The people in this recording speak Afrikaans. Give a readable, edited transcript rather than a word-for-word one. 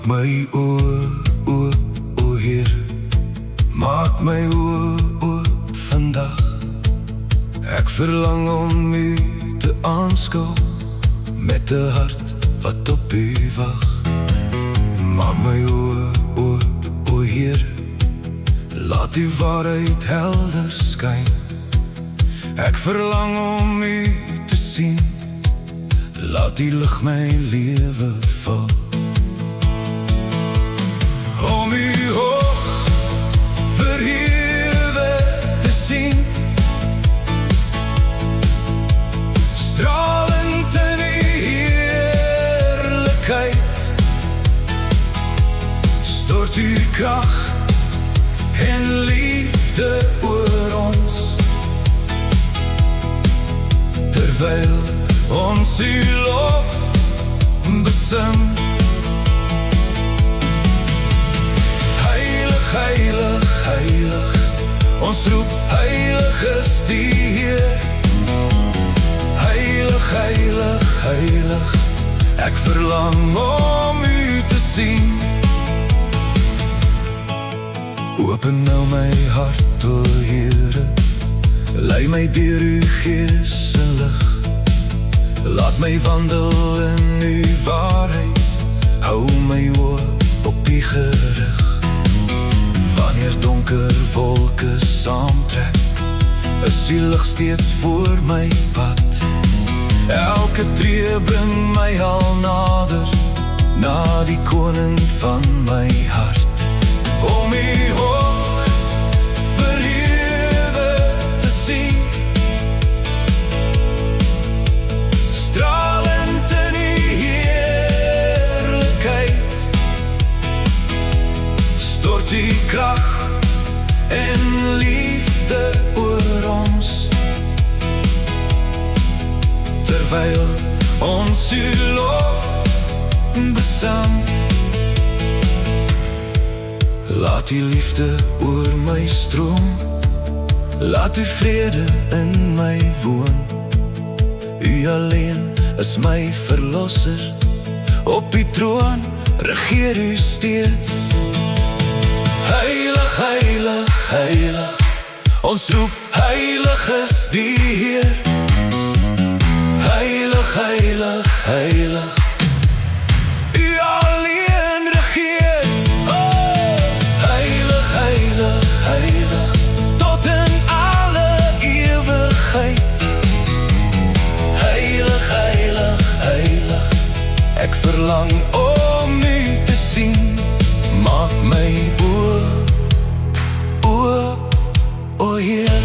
Maak my oë, o Heer, maak my oë vandag. Ek verlang om U te aanskou met 'n hart wat op U wag. Maak my oë, o Heer, laat U waarheid helder skyn. Ek verlang om U te sien, laat U lig my lewe vul. Om U hoog verhewe te sien, stralend in U heerlikheid, stort U krag en liefde oor ons, terwyl ons U lof besing. Heilig, heilig, ons roep, heilig is die Heer. Heilig, heilig, heilig, ek verlang om U te sien. Open nou my hart, o Heere, lei my deur U Gees en lig. Laat my wandel in U waarheid, hou my oë op U gerig. Wanneer donker wolke saamtrek, is U lig steeds voor my pad. Elke tree bring my al nader, na die koning van my hart. Om U hoog verhewe te sien, stralend in U heerlikheid, stort U krag en liefde oor ons, terwyl ons U lof besang. Laat U liefde oor my stroom, laat U vrede in my woon. U alleen is my verlosser, op U troon regeer U steeds. Heilig, heilig, heilig, ons roep, heilig is die Heer. Heilig, heilig, heilig, U alleen regeer. Heilig, heilig, heilig, tot in alle ewigheid. Heilig, heilig, heilig, ek verlang om U te sien. Maak my oë, o Heer.